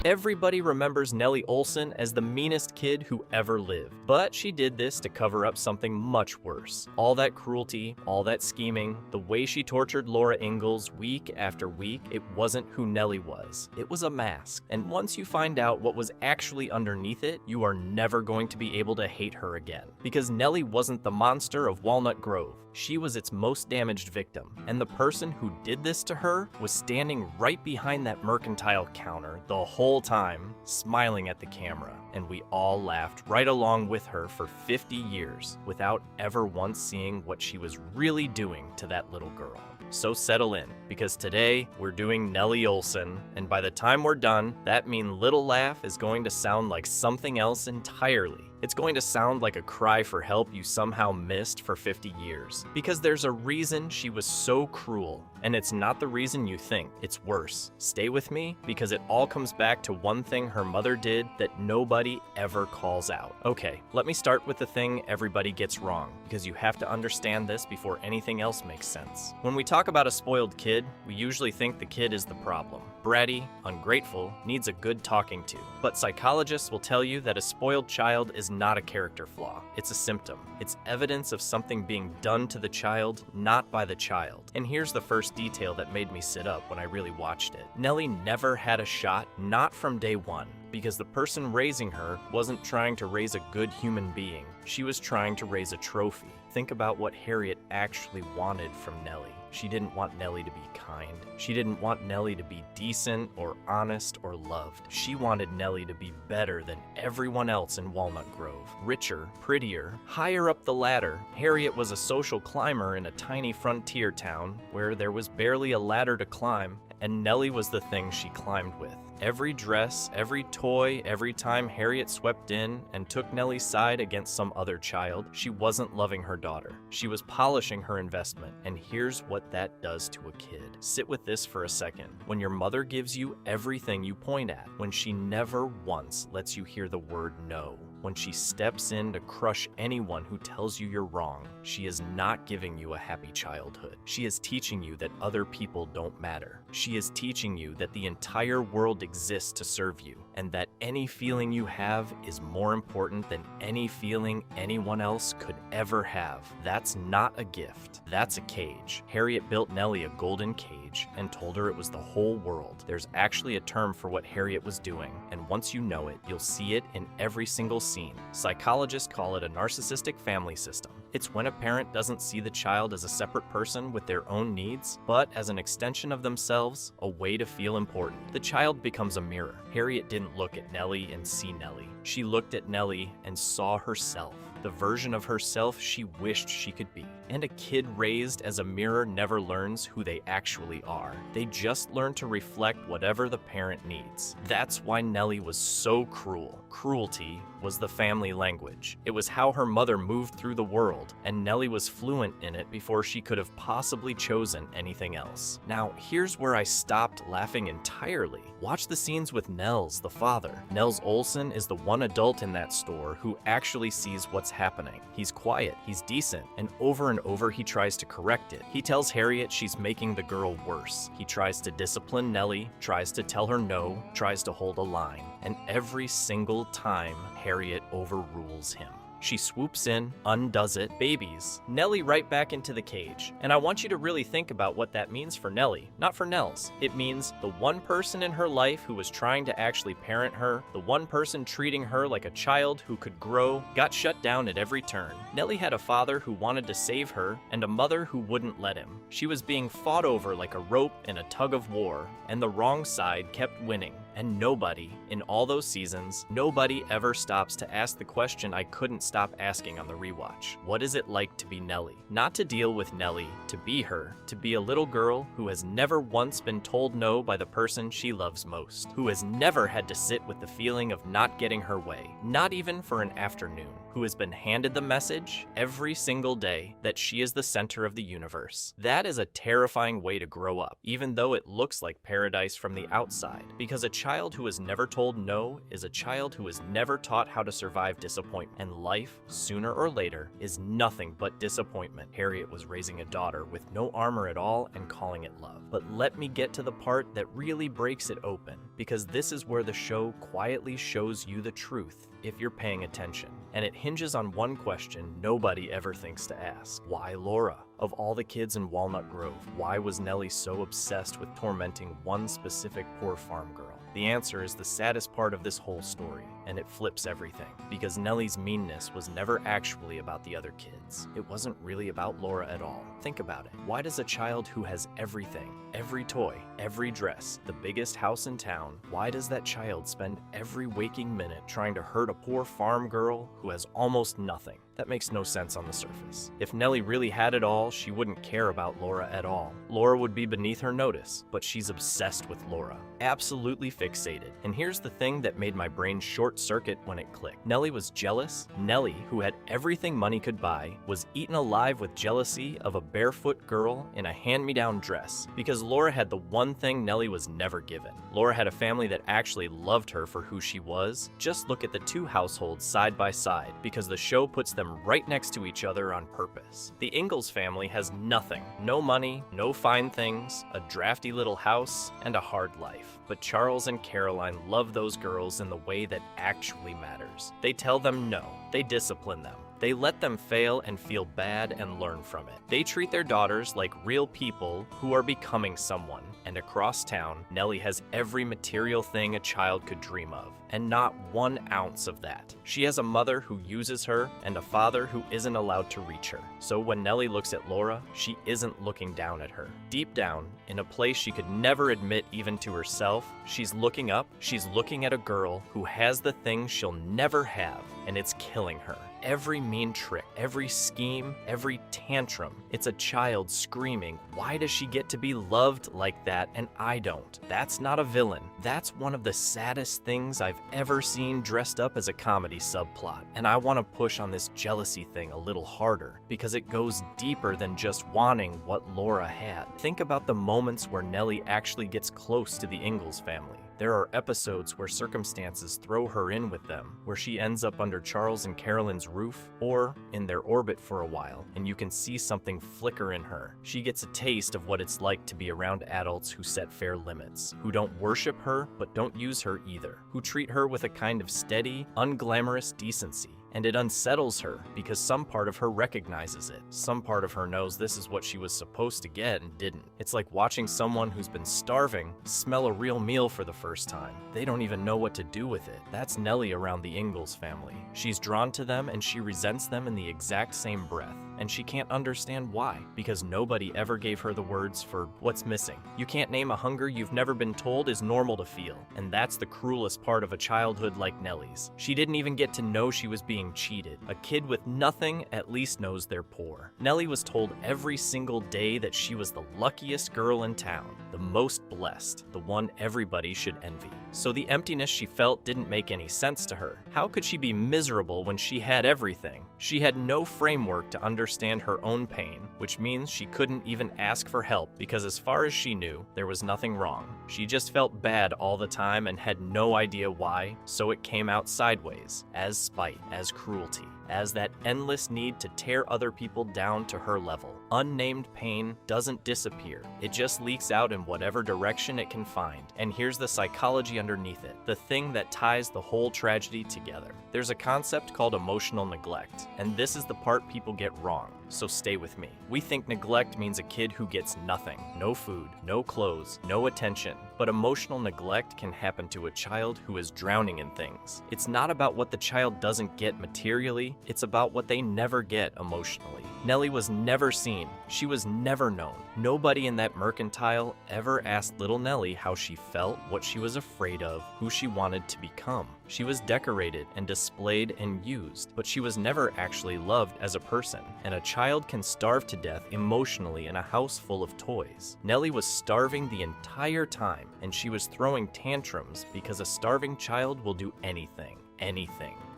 Everybody remembers Nellie Oleson as the meanest kid who ever lived, but she did this to cover up something much worse. All that cruelty, all that scheming, the way she tortured Laura Ingalls week after week, it wasn't who Nellie was. It was a mask, and once you find out what was actually underneath it, you are never going to be able to hate her again. Because Nellie wasn't the monster of Walnut Grove. She was its most damaged victim, and the person who did this to her was standing right behind that mercantile counter the whole time, smiling at the camera, and we all laughed right along with her for 50 years without ever once seeing what she was really doing to that little girl. So settle in, because today we're doing Nellie Oleson, and by the time we're done, that mean little laugh is going to sound like something else entirely. It's going to sound like a cry for help you somehow missed for 50 years. Because there's a reason she was so cruel, and it's not the reason you think. It's worse. Stay with me, because it all comes back to one thing her mother did that nobody ever calls out. Okay, let me start with the thing everybody gets wrong, because you have to understand this before anything else makes sense. When we talk about a spoiled kid, we usually think the kid is the problem. Bratty, ungrateful, needs a good talking to. But psychologists will tell you that a spoiled child is not a character flaw. It's a symptom. It's evidence of something being done to the child, not by the child. And here's the first detail that made me sit up when I really watched it. Nellie never had a shot, not from day one. Because the person raising her wasn't trying to raise a good human being. She was trying to raise a trophy. Think about what Harriet actually wanted from Nellie. She didn't want Nellie to be kind. She didn't want Nellie to be decent or honest or loved. She wanted Nellie to be better than everyone else in Walnut Grove. Richer, prettier, higher up the ladder. Harriet was a social climber in a tiny frontier town where there was barely a ladder to climb, and Nellie was the thing she climbed with. Every dress, every toy, every time Harriet swept in and took Nellie's side against some other child, she wasn't loving her daughter. She was polishing her investment, and here's what that does to a kid. Sit with this for a second. When your mother gives you everything you point at, when she never once lets you hear the word no, when she steps in to crush anyone who tells you you're wrong, she is not giving you a happy childhood. She is teaching you that other people don't matter. She is teaching you that the entire world exists to serve you, and that any feeling you have is more important than any feeling anyone else could ever have. That's not a gift. That's a cage. Harriet built Nellie a golden cage and told her it was the whole world. There's actually a term for what Harriet was doing, and once you know it, you'll see it in every single scene. Psychologists call it a narcissistic family system. It's when a parent doesn't see the child as a separate person with their own needs, but as an extension of themselves, a way to feel important. The child becomes a mirror. Harriet didn't look at Nellie and see Nellie. She looked at Nellie and saw herself. The version of herself she wished she could be. And a kid raised as a mirror never learns who they actually are. They just learn to reflect whatever the parent needs. That's why Nellie was so cruel. Cruelty was the family language. It was how her mother moved through the world, and Nellie was fluent in it before she could have possibly chosen anything else. Now, here's where I stopped laughing entirely. Watch the scenes with Nels, the father. Nels Oleson is the one adult in that store who actually sees what's happening. He's quiet, he's decent, and over he tries to correct it. He tells Harriet she's making the girl worse. He tries to discipline Nellie, tries to tell her no, tries to hold a line. And every single time, Harriet overrules him. She swoops in, undoes it, babies Nellie right back into the cage. And I want you to really think about what that means for Nellie, not for Nels. It means the one person in her life who was trying to actually parent her, the one person treating her like a child who could grow, got shut down at every turn. Nellie had a father who wanted to save her and a mother who wouldn't let him. She was being fought over like a rope in a tug of war, and the wrong side kept winning. And nobody, in all those seasons, nobody ever stops to ask the question I couldn't stop asking on the rewatch. What is it like to be Nellie? Not to deal with Nellie, to be her, to be a little girl who has never once been told no by the person she loves most, who has never had to sit with the feeling of not getting her way, not even for an afternoon, who has been handed the message every single day that she is the center of the universe. That is a terrifying way to grow up, even though it looks like paradise from the outside, because a child child who is never told no is a child who is never taught how to survive disappointment. And life, sooner or later, is nothing but disappointment. Harriet was raising a daughter with no armor at all and calling it love. But let me get to the part that really breaks it open, because this is where the show quietly shows you the truth if you're paying attention. And it hinges on one question nobody ever thinks to ask. Why Laura? Of all the kids in Walnut Grove, why was Nellie so obsessed with tormenting one specific poor farm girl? The answer is the saddest part of this whole story, and it flips everything, because Nellie's meanness was never actually about the other kids. It wasn't really about Laura at all. Think about it. Why does a child who has everything, every toy, every dress, the biggest house in town, why does that child spend every waking minute trying to hurt a poor farm girl who has almost nothing? That makes no sense on the surface. If Nellie really had it all, she wouldn't care about Laura at all. Laura would be beneath her notice, but she's obsessed with Laura. Absolutely fixated. And here's the thing that made my brain short circuit when it clicked. Nellie was jealous. Nellie, who had everything money could buy, was eaten alive with jealousy of a barefoot girl in a hand-me-down dress, because Laura had the one thing Nellie was never given. Laura had a family that actually loved her for who she was. Just look at the two households side by side, because the show puts them right next to each other on purpose. The Ingalls family has nothing. No money, no fine things, a drafty little house, and a hard life. But Charles and Caroline love those girls in the way that actually matters. They tell them no. They discipline them. They let them fail and feel bad and learn from it. They treat their daughters like real people who are becoming someone. And across town, Nellie has every material thing a child could dream of, and not 1 ounce of that. She has a mother who uses her and a father who isn't allowed to reach her. So when Nellie looks at Laura, she isn't looking down at her. Deep down, in a place she could never admit even to herself, she's looking up, she's looking at a girl who has the things she'll never have, and it's killing her. Every mean trick, every scheme, every tantrum, it's a child screaming, why does she get to be loved like that and I don't? That's not a villain. That's one of the saddest things I've ever seen dressed up as a comedy subplot. And I want to push on this jealousy thing a little harder, because it goes deeper than just wanting what Laura had. Think about the moments where Nellie actually gets close to the Ingalls family. There are episodes where circumstances throw her in with them, where she ends up under Charles and Carolyn's roof, or in their orbit for a while, and you can see something flicker in her. She gets a taste of what it's like to be around adults who set fair limits, who don't worship her but don't use her either, who treat her with a kind of steady, unglamorous decency. And it unsettles her because some part of her recognizes it. Some part of her knows this is what she was supposed to get and didn't. It's like watching someone who's been starving smell a real meal for the first time. They don't even know what to do with it. That's Nellie around the Ingalls family. She's drawn to them and she resents them in the exact same breath. And she can't understand why, because nobody ever gave her the words for what's missing. You can't name a hunger you've never been told is normal to feel, and that's the cruelest part of a childhood like Nellie's. She didn't even get to know she was being cheated. A kid with nothing at least knows they're poor. Nellie was told every single day that she was the luckiest girl in town, the most blessed, the one everybody should envy. So the emptiness she felt didn't make any sense to her. How could she be miserable when she had everything? She had no framework to understand her own pain, which means she couldn't even ask for help because as far as she knew, there was nothing wrong. She just felt bad all the time and had no idea why, so it came out sideways, as spite, as cruelty, as that endless need to tear other people down to her level. Unnamed pain doesn't disappear. It just leaks out in whatever direction it can find. And here's the psychology underneath it, the thing that ties the whole tragedy together. There's a concept called emotional neglect, and this is the part people get wrong. So stay with me. We think neglect means a kid who gets nothing, no food, no clothes, no attention. But emotional neglect can happen to a child who is drowning in things. It's not about what the child doesn't get materially, it's about what they never get emotionally. Nellie was never seen. She was never known. Nobody in that mercantile ever asked little Nellie how she felt, what she was afraid of, who she wanted to become. She was decorated and displayed and used, but she was never actually loved as a person. And a child can starve to death emotionally in a house full of toys. Nellie was starving the entire time, and she was throwing tantrums because a starving child will do anything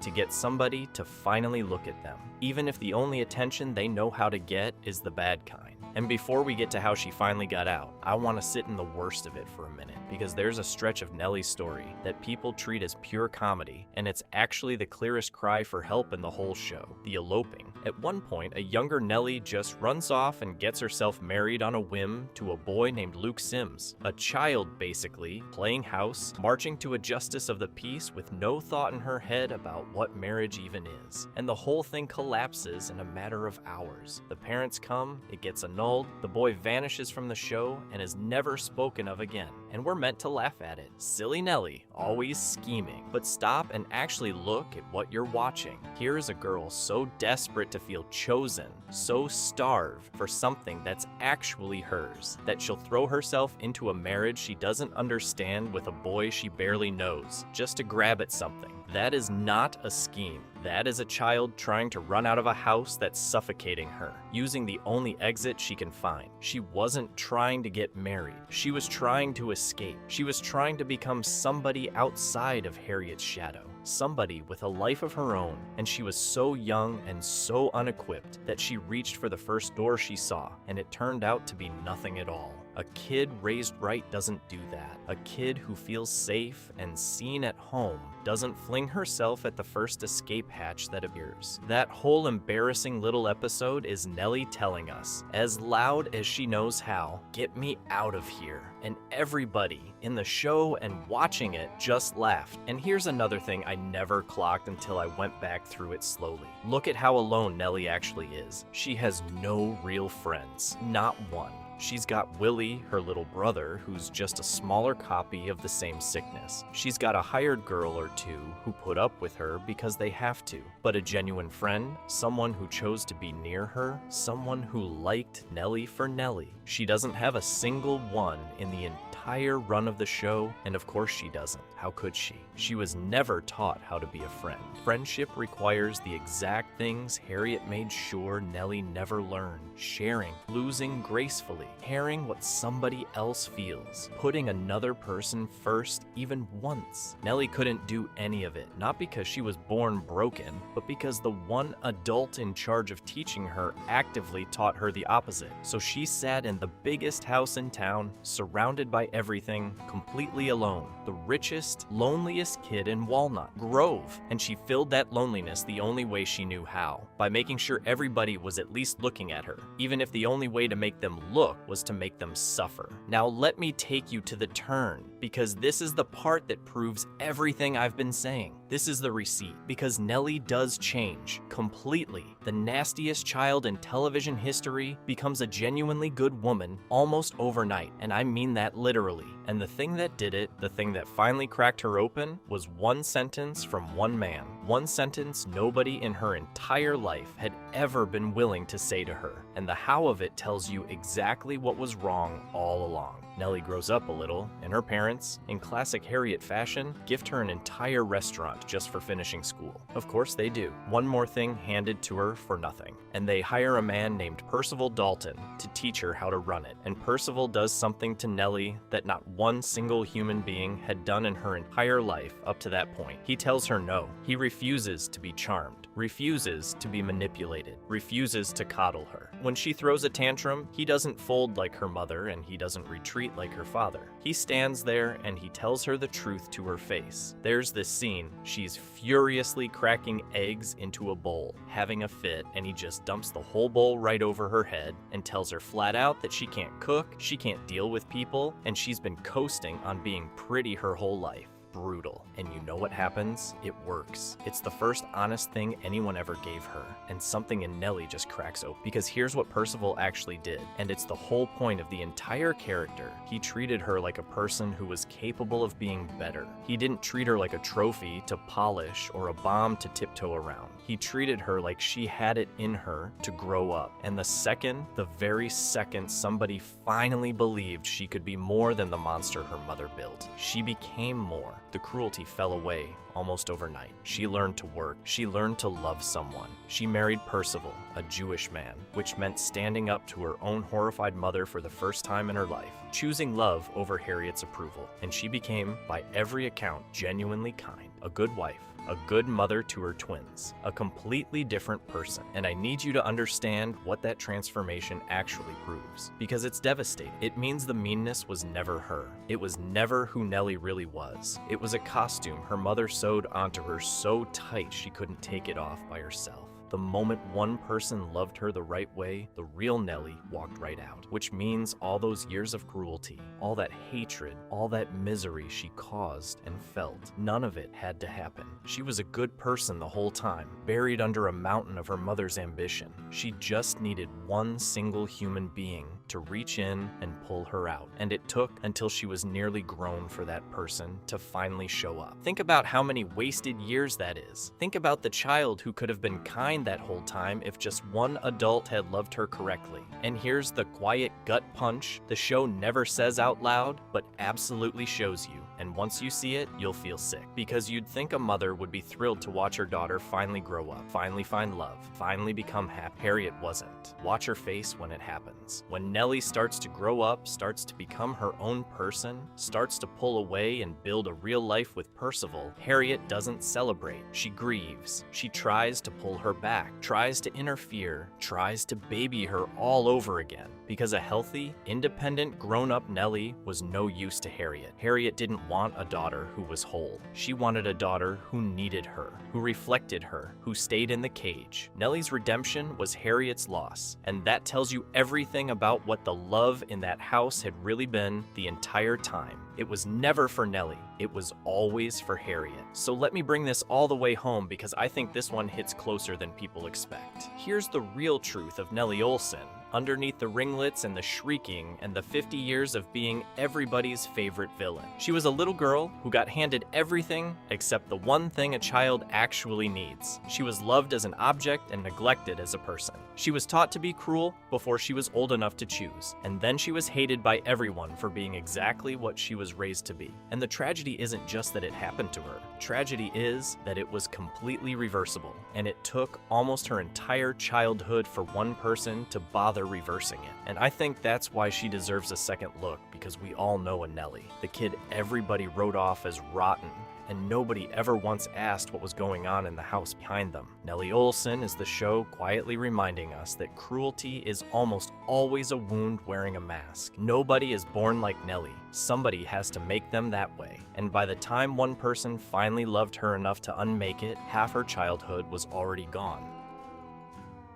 to get somebody to finally look at them, even if the only attention they know how to get is the bad kind. And before we get to how she finally got out, I want to sit in the worst of it for a minute, because there's a stretch of Nellie's story that people treat as pure comedy, and it's actually the clearest cry for help in the whole show: the eloping. At one point, a younger Nellie just runs off and gets herself married on a whim to a boy named Luke Sims, a child basically, playing house, marching to a justice of the peace with no thought in her head about what marriage even is. And the whole thing collapses in a matter of hours. The parents come, it gets annulled, the boy vanishes from the show and is never spoken of again. And we're meant to laugh at it. Silly Nellie, always scheming. But stop and actually look at what you're watching. Here is a girl so desperate to feel chosen, so starved for something that's actually hers, that she'll throw herself into a marriage she doesn't understand with a boy she barely knows, just to grab at something. That is not a scheme. That is a child trying to run out of a house that's suffocating her, using the only exit she can find. She wasn't trying to get married. She was trying to escape. She was trying to become somebody outside of Harriet's shadow, somebody with a life of her own, and she was so young and so unequipped that she reached for the first door she saw, and it turned out to be nothing at all. A kid raised right doesn't do that. A kid who feels safe and seen at home doesn't fling herself at the first escape hatch that appears. That whole embarrassing little episode is Nellie telling us, as loud as she knows how, "Get me out of here." And everybody in the show and watching it just laughed. And here's another thing I never clocked until I went back through it slowly. Look at how alone Nellie actually is. She has no real friends, not one. She's got Willie, her little brother, who's just a smaller copy of the same sickness. She's got a hired girl or two who put up with her because they have to. But a genuine friend, someone who chose to be near her, someone who liked Nellie for Nellie. She doesn't have a single one in the entire run of the show, and of course she doesn't. How could she? She was never taught how to be a friend. Friendship requires the exact things Harriet made sure Nellie never learned: sharing, losing gracefully, caring what somebody else feels, putting another person first even once. Nellie couldn't do any of it, not because she was born broken, but because the one adult in charge of teaching her actively taught her the opposite. So she sat in the biggest house in town, surrounded by everything, completely alone, the richest, loneliest kid in Walnut Grove, and she filled that loneliness the only way she knew how, by making sure everybody was at least looking at her, even if the only way to make them look was to make them suffer. Now let me take you to the turn, because this is the part that proves everything I've been saying. This is the receipt, because Nellie does change completely. The nastiest child in television history becomes a genuinely good woman almost overnight, and I mean that literally. And the thing that did it, the thing that finally cracked her open, was one sentence from one man. One sentence nobody in her entire life had ever been willing to say to her. And the how of it tells you exactly what was wrong all along. Nellie grows up a little, and her parents, in classic Harriet fashion, gift her an entire restaurant just for finishing school. Of course they do. One more thing handed to her for nothing. And they hire a man named Percival Dalton to teach her how to run it. And Percival does something to Nellie that not one single human being had done in her entire life up to that point. He tells her no. He refuses to be charmed, refuses to be manipulated, refuses to coddle her. When she throws a tantrum, he doesn't fold like her mother, and he doesn't retreat like her father. He stands there and he tells her the truth to her face. There's this scene, she's furiously cracking eggs into a bowl, having a fit, and he just dumps the whole bowl right over her head and tells her flat out that she can't cook, she can't deal with people, and she's been coasting on being pretty her whole life. Brutal. And you know what happens? It works. It's the first honest thing anyone ever gave her, and something in Nellie just cracks open. Because here's what Percival actually did, and it's the whole point of the entire character. He treated her like a person who was capable of being better. He didn't treat her like a trophy to polish or a bomb to tiptoe around. He treated her like she had it in her to grow up. And the very second somebody finally believed she could be more than the monster her mother built, she became more. The cruelty fell away almost overnight. She learned to work. She learned to love someone. She married Percival, a Jewish man, which meant standing up to her own horrified mother for the first time in her life, choosing love over Harriet's approval. And she became, by every account, genuinely kind, a good wife, a good mother to her twins, a completely different person. And I need you to understand what that transformation actually proves, because it's devastating. It means the meanness was never her. It was never who Nellie really was. It was a costume her mother sewed onto her so tight she couldn't take it off by herself. The moment one person loved her the right way, the real Nellie walked right out, which means all those years of cruelty, all that hatred, all that misery she caused and felt, none of it had to happen. She was a good person the whole time, buried under a mountain of her mother's ambition. She just needed one single human being to reach in and pull her out, and it took until she was nearly grown for that person to finally show up. Think about how many wasted years that is. Think about the child who could have been kind that whole time if just one adult had loved her correctly. And here's the quiet gut punch the show never says out loud, but absolutely shows you. And once you see it, you'll feel sick, because you'd think a mother would be thrilled to watch her daughter finally grow up, finally find love, finally become happy. Harriet wasn't. Watch her face when it happens. When Nellie starts to grow up, starts to become her own person, starts to pull away and build a real life with Percival, Harriet doesn't celebrate. She grieves. She tries to pull her back, tries to interfere, tries to baby her all over again, because a healthy, independent, grown-up Nellie was no use to Harriet. Harriet didn't want a daughter who was whole. She wanted a daughter who needed her, who reflected her, who stayed in the cage. Nellie's redemption was Harriet's loss, and that tells you everything about what the love in that house had really been the entire time. It was never for Nellie. It was always for Harriet. So let me bring this all the way home, because I think this one hits closer than people expect. Here's the real truth of Nellie Oleson, underneath the ringlets and the shrieking and the 50 years of being everybody's favorite villain. She was a little girl who got handed everything except the one thing a child actually needs. She was loved as an object and neglected as a person. She was taught to be cruel before she was old enough to choose, and then she was hated by everyone for being exactly what she was raised to be. And the tragedy isn't just that it happened to her. Tragedy is that it was completely reversible, and it took almost her entire childhood for one person to bother reversing it. And I think that's why she deserves a second look, because we all know a Nellie, the kid everybody wrote off as rotten, and nobody ever once asked what was going on in the house behind them. Nellie Oleson is the show quietly reminding us that cruelty is almost always a wound wearing a mask. Nobody is born like Nellie. Somebody has to make them that way. And by the time one person finally loved her enough to unmake it, half her childhood was already gone.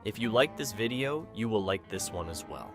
If you like this video, you will like this one as well.